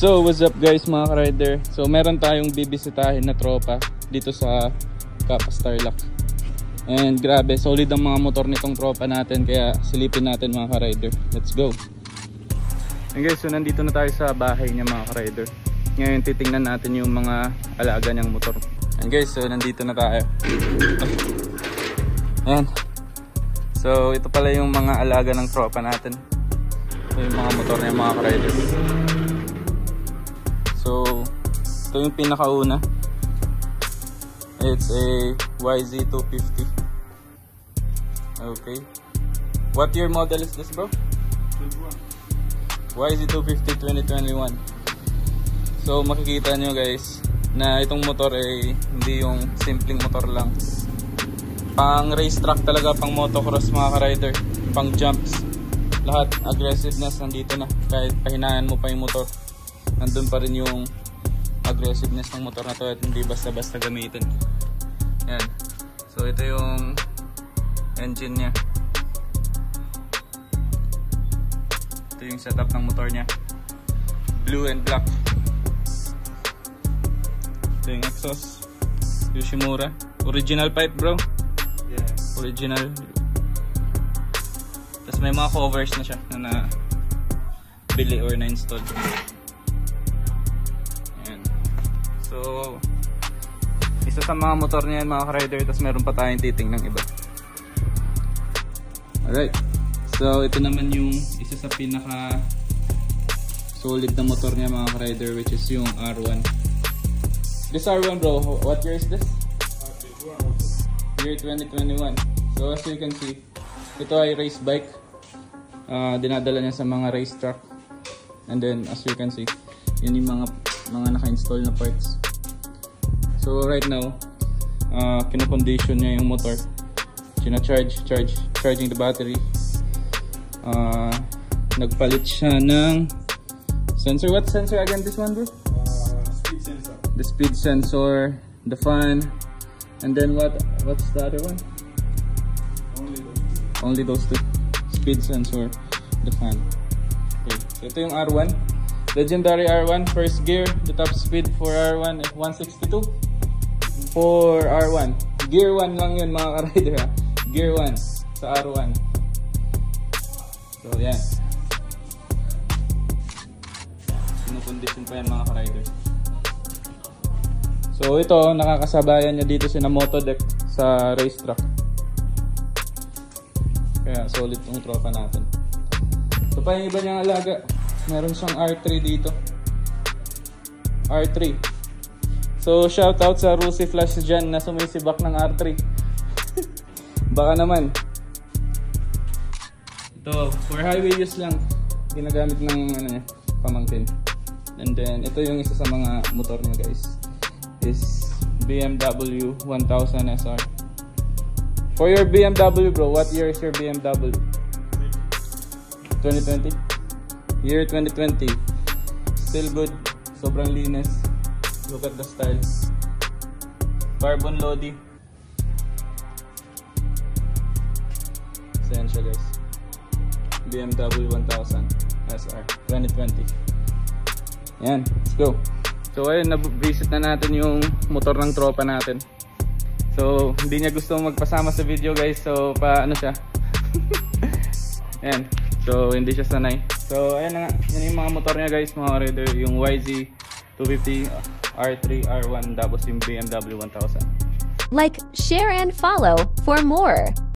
So what's up guys mga ka-rider. So meron tayong bibisitahin na tropa dito sa Kappa Tarlac. And grabe, solid ang mga motor nitong tropa natin, kaya silipin natin mga ka-rider. Let's go. And guys, so nandito na tayo sa bahay niya mga ka-rider. Ngayon titingnan natin yung mga alaga niyang motor. And guys, so nandito na tayo. Ayan. So ito pala yung mga alaga ng tropa natin. Ito yung mga motor niya mga ka-rider. So ito yung pinakauna. It's a YZ250. Okay. What year model is this, bro? 21. YZ250 2021. So makikita nyo guys na itong motor ay hindi yung simpleng motor lang. Pang racetrack talaga, pang motocross mga ka-rider, pang jumps, lahat aggressiveness nandito na. Kahit pahinaan mo pa yung motor, nandun pa rin yung aggressiveness ng motor na to at hindi basta-basta gamitin. Yan. So ito yung engine nya. Ito yung setup ng motor nya. Blue and black. Ito yung exhaust. Yoshimura. Original pipe, bro. Yeah. Original. Tapos may mga covers na siya na bili or na-install. Ayan. So isa sa mga motor niya yan mga ka-rider. Tapos meron pa tayong titingnan iba. Alright. So ito naman yung isa sa pinaka solid na motor niya mga ka-rider, which is yung R1. This R1, bro, what year is this? Year 2021. So as you can see, ito ay race bike. Dinadala niya sa mga race track. And then as you can see, yun yung mga naka-install na parts. So right now, kino-condition niya yung motor. Charging the battery. Nagpalit siya ng sensor. What sensor again this one, bro? Speed sensor. The speed sensor, the fan. And then what's the other one? Only those two. Speed sensor, the fan. Okay. So ito yung R1. Legendary R1, first gear. The top speed for R1 is 162. For R1. Gear 1 lang yun mga ka-rider ha. Gear 1 sa R1. So yan. Sinukondisyon pa yan mga ka-rider. So ito, nakakasabayan niya dito sina Motodeck sa racetrack. Kaya solid tong tropa natin. Ito pa yung iba niyang alaga. Meron siyang R3 dito. R3. So shout out sa Rusi Flash dyan na sumisibak ng R3. Baka naman. Ito, for highway use lang. Ginagamit ng pamangkin. And then ito yung isa sa mga motor niya guys. Is BMW 1000 SR. For your BMW, bro, what year is your BMW? 2020? Year 2020. Still good. Sobrang linis. Look at the style. Carbon Lodi. Ayan siya guys. BMW 1000 SR 2020. Ayan, let's go. So ayun, na-visit na natin yung motor ng tropa natin. So hindi niya gusto magpasama sa video guys. So paano siya? Ayan. So hindi siya sanay. So ayan na nga. Yan yung mga motor niya guys mga rider. Yung YZ250, R3, R1, tapos yung BMW 1000. Like, share and follow for more.